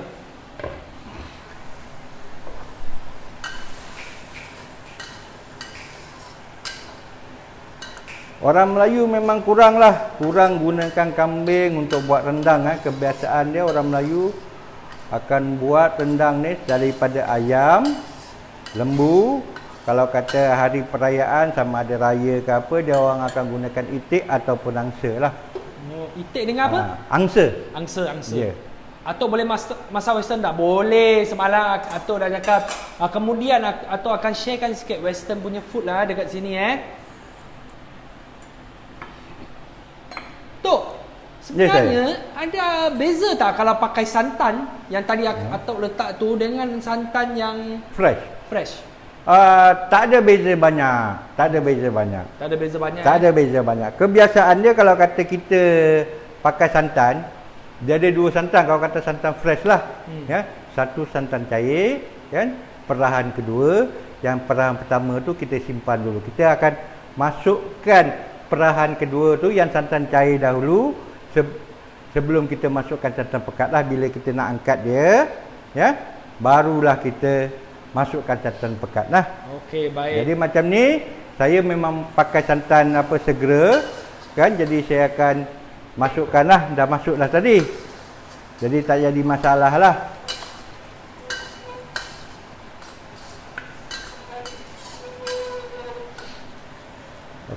Orang Melayu memang kurang gunakan kambing untuk buat rendang Kebiasaan dia orang Melayu akan buat rendang ni daripada ayam, lembu. Kalau kata hari perayaan sama ada raya ke apa, dia orang akan gunakan itik ataupun angsa lah. Itik dengan apa? Angsa. Angsa. Yeah. Atuk boleh masak western tak? Boleh. Semalam Atuk dah cakap kemudian Atuk akan sharekan sikit western punya food lah dekat sini Tok, sebenarnya ada beza tak kalau pakai santan yang tadi Atuk letak tu dengan santan yang fresh? Tak ada beza banyak. Tak ada beza banyak. Tak ada beza banyak. Tak ada beza banyak. Kebiasaan dia kalau kata kita pakai santan, dia ada dua santan. Kalau kata santan fresh lah, ya. Satu santan cair, kan? Perahan kedua, yang perahan pertama tu kita simpan dulu. Kita akan masukkan perahan kedua tu yang santan cair dahulu sebelum kita masukkan santan pekat lah. Bila kita nak angkat dia, ya, barulah kita masukkan santan pekat lah. Okey, baik. Jadi macam ni, saya memang pakai santan segera, kan? Jadi saya akan masukkan lah, dah masuk lah tadi. Jadi tak jadi masalah lah.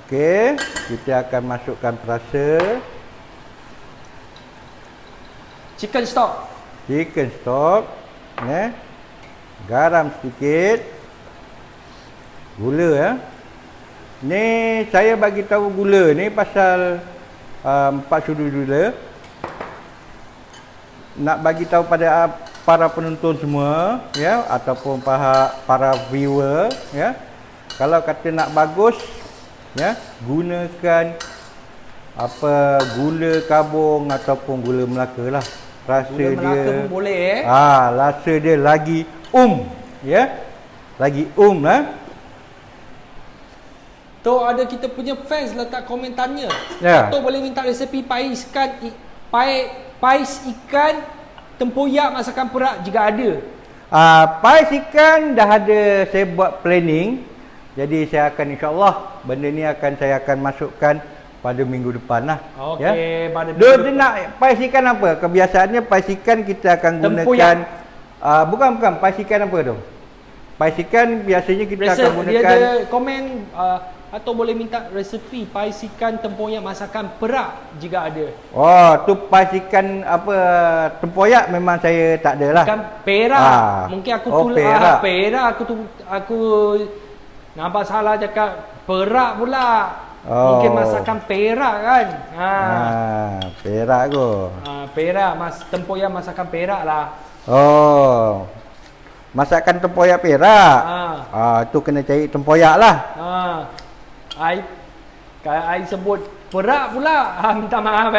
Okey, kita akan masukkan perasa Chicken stock, garam sedikit, gula Ni saya bagi tahu gula ni pasal 4 sudu gula. Nak bagi tahu pada para penonton semua, ya, ataupun para viewer, ya. Kalau kata nak bagus, ya, gunakan gula kabung ataupun gula Melaka lah. Rasa gula Melaka dia pun boleh rasa dia lagi ya. Lagi lah. Tu ada kita punya fans letak komen tanya. Ya. Atau boleh minta resepi pais ikan tempoyak masakan perak jika ada. Pais ikan dah ada, saya buat planning. Jadi saya akan, insya-Allah benda ni saya akan masukkan pada minggu depan lah. Okey, ya? pada dia nak pais ikan apa? Kebiasaannya pais ikan kita akan gunakan bukan pais ikan apa tu? Pais ikan biasanya kita akan gunakan. Dia ada komen atau boleh minta resepi pais ikan tempoyak masakan perak jika ada. Oh, tu pais ikan tempoyak memang saya tak ada lah. Ikan perak. Mungkin aku perak. Perak aku nampak salah cakap perak pula. Mungkin masakan perak kan. Perak ke? Perak, tempoyak masakan perak lah. Oh. Masakan tempoyak perak. Tu kena cari tempoyak lah. I sebut perak pula. Minta maaf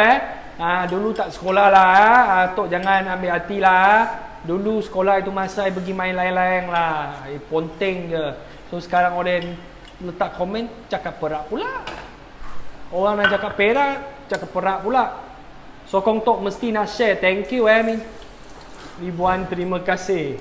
dulu tak sekolah lah. Tok jangan ambil hati lah. Dulu sekolah itu masa I pergi main layang-layang lah. Ponteng je. So sekarang orang letak komen cakap perak pula. Orang nak cakap perak, cakap perak pula. Sokong Tok mesti nak share. Thank you ribuan terima kasih.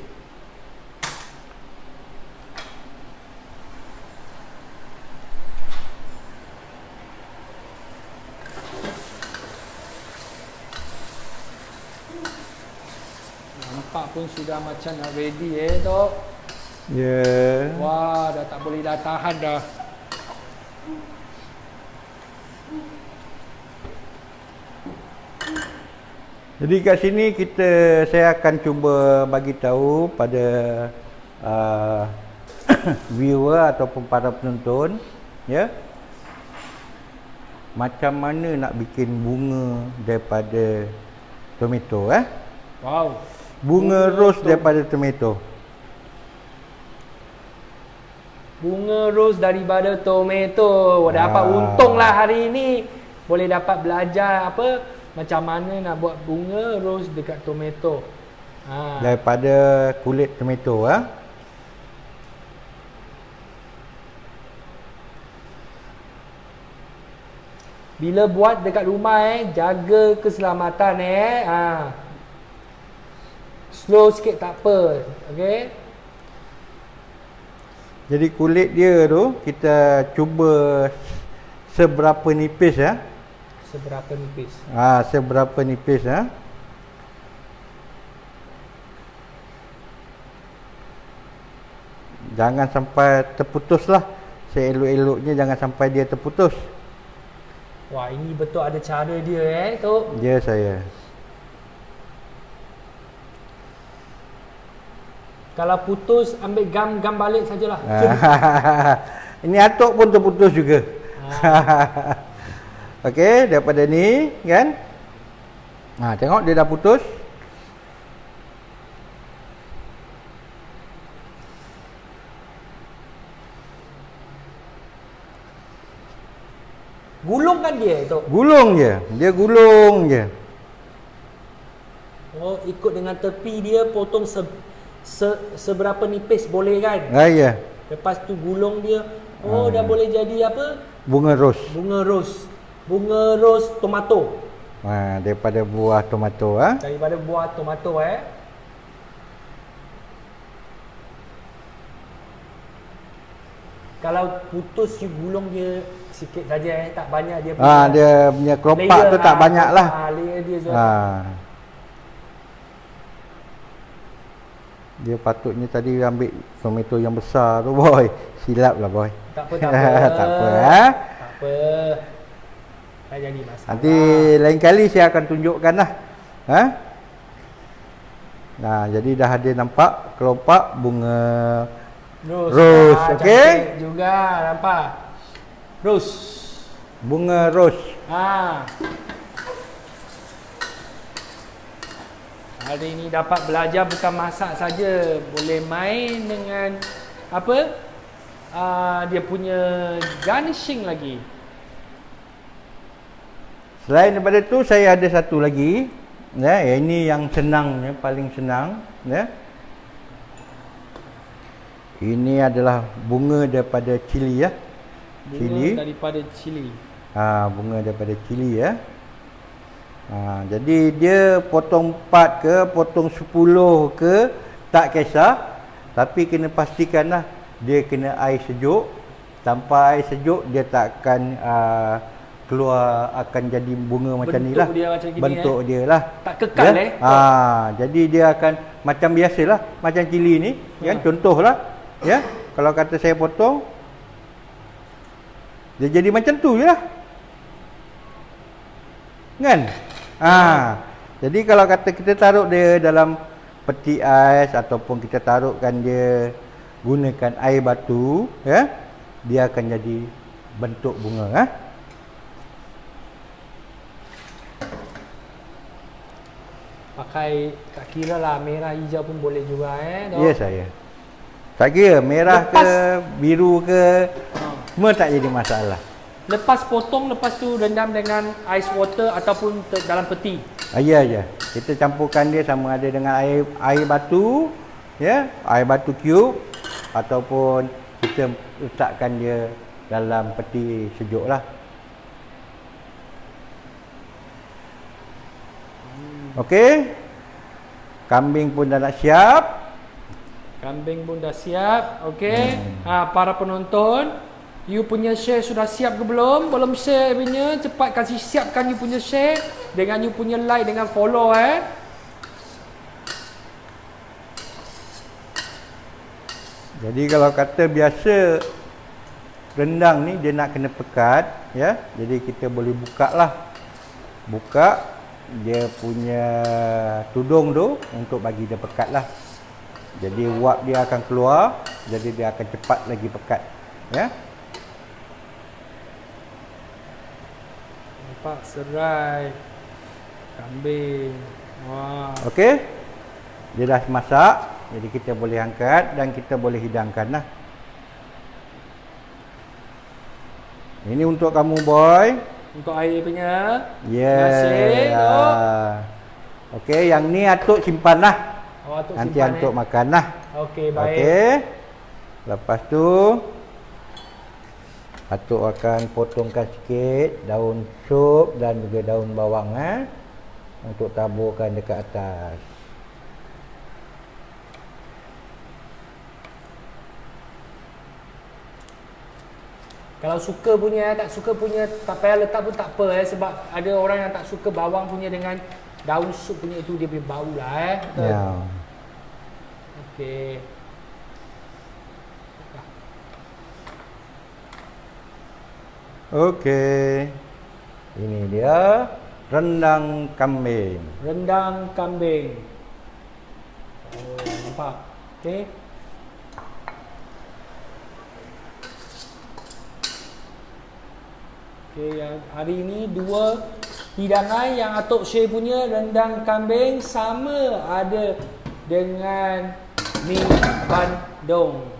Nampak pun sudah macam nak ready Tok. Ya. Wah, dah tak boleh dah tahan dah. Jadi kat sini saya akan cuba bagi tahu pada viewer ataupun para penonton, ya, macam mana nak bikin bunga daripada tomato. Wow. Bunga rose daripada tomato. Bunga rose daripada tomato. Dapat untung lah hari ini. Boleh dapat belajar macam mana nak buat bunga rose dekat tomato. Daripada kulit tomato. Bila buat dekat rumah jaga keselamatan slow sikit tak apa. Okey. Jadi kulit dia tu kita cuba seberapa nipis Seberapa nipis. Seberapa nipis Jangan sampai terputus lah. Seelok-eloknya jangan sampai dia terputus. Wah, ini betul ada cara dia Tok. Ya, saya. Kalau putus ambil gam balik sajalah. Ini atuk pun terputus juga. Okey, daripada ni kan. Tengok dia dah putus. Gulung kan dia tu. Gulung je. Dia gulung je. Oh, ikut dengan tepi dia potong seberapa nipis boleh kan? Ya. Lepas tu gulung dia. Oh, dah boleh jadi apa? Bunga ros. Bunga ros tomato. Daripada buah tomato Daripada buah tomato Kalau putus you gulung dia sikit saja tak banyak dia punya. Dia punya kelopak tu tak banyak lah. Layer dia Dia patutnya tadi ambil tomato yang besar tu boy. Silap lah boy. Tak apa. Tak apa Tak apa. Tak jadi masalah. Nanti lain kali saya akan tunjukkan lah. Jadi dah ada nampak kelopak bunga ros. Okey. Juga nampak. Ros. Bunga ros. Hari ini dapat belajar bukan masak saja, boleh main dengan apa? Dia punya garnishing lagi. Selain daripada tu saya ada satu lagi. Ini yang senang, paling senang. Ini adalah bunga daripada cili Bunga daripada cili. Bunga daripada cili jadi dia potong 4 ke, potong 10 ke, tak kisah. Tapi kena pastikanlah dia kena air sejuk. Tanpa air sejuk dia tak akan keluar, akan jadi bunga macam ni lah. Bentuk dia lah. Tak kekal Jadi dia akan macam biasalah, macam cili ni kan, contohlah kalau kata saya potong, dia jadi macam tu je lah kan. Jadi kalau kata kita taruh dia dalam peti ais ataupun kita taruhkan dia gunakan air batu dia akan jadi bentuk bunga Pakai tak kira lah merah hijau pun boleh juga Ya saya. Tak kira merah ke biru ke semua tak jadi masalah. Lepas potong, lepas tu rendam dengan ice water ataupun dalam peti. Ya. Kita campurkan dia sama ada dengan air batu, air batu cube ataupun kita letakkan dia dalam peti sejuk lah. Okey. Kambing pun dah nak siap. Okey. Para penonton, you punya share sudah siap ke belum? Belum share punya, cepat kasih siapkan you punya share dengan you punya like dengan follow Jadi kalau kata biasa rendang ni dia nak kena pekat Jadi kita boleh buka dia punya tudung tu untuk bagi dia pekat lah. Jadi uap dia akan keluar, jadi dia akan cepat lagi pekat Nampak serai kambing. Okey. Dia dah masak, jadi kita boleh angkat dan kita boleh hidangkan lah. Ini untuk kamu boy. Untuk air punya. Okey, yang ni atuk simpan lah. Atuk nanti simpan atuk makan lah. Okey, baik. Okey. Lepas tu atuk akan potongkan sikit daun sup dan juga daun bawang untuk taburkan dekat atas. Kalau suka punya, tak suka punya, tak payah letak pun tak apa sebab ada orang yang tak suka bawang punya dengan daun sup punya itu dia punya bau lah Okey. Okey. Ini dia rendang kambing. Rendang kambing. Nampak. Okey. Okey, yang hari ini 2 hidangan yang Atok share punya, rendang kambing sama ada dengan mi bandung.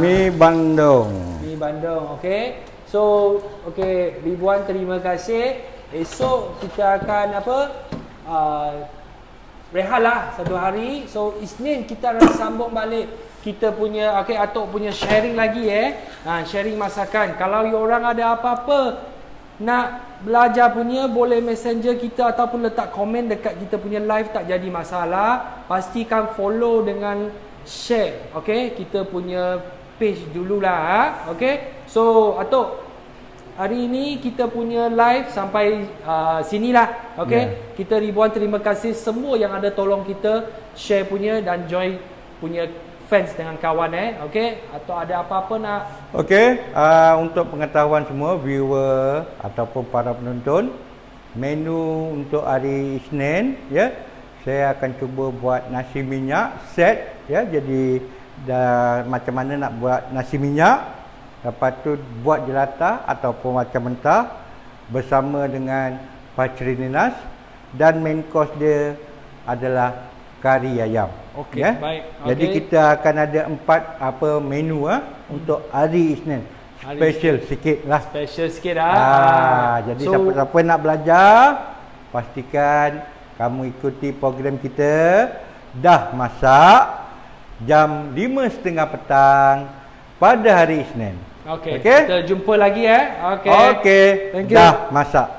Mi bandung. Mi bandung, okey. So, okey, ribuan terima kasih. Esok kita akan rehat lah 1 hari. So, Isnin kita akan sambung balik kita punya, okey, Atok punya sharing lagi sharing masakan. Kalau you orang ada apa-apa nak belajar punya, boleh messenger kita ataupun letak komen dekat kita punya live, tak jadi masalah. Pastikan follow dengan share, okey, kita punya page dululah. Okey, so Atok, hari ini kita punya live sampai sinilah. Okey, kita ribuan terima kasih semua yang ada tolong kita share punya dan join punya fans dengan kawan okey, atau ada apa-apa nak. Okey, untuk pengetahuan semua viewer ataupun para penonton, menu untuk hari Isnin saya akan cuba buat nasi minyak set jadi macam mana nak buat nasi minyak, lepas tu buat jelata ataupun macam mentah bersama dengan paceri ninas, dan main course dia adalah kari ayam. Okey, baik. Jadi kita akan ada 4 menu untuk hari Isnin. Special sikit lah. Special sikit Jadi siapa-siapa nak belajar, pastikan kamu ikuti program kita. Dah masak jam 5.30 petang pada hari Isnin. Okey. Kita jumpa lagi Okey. Thank you. Dah masak.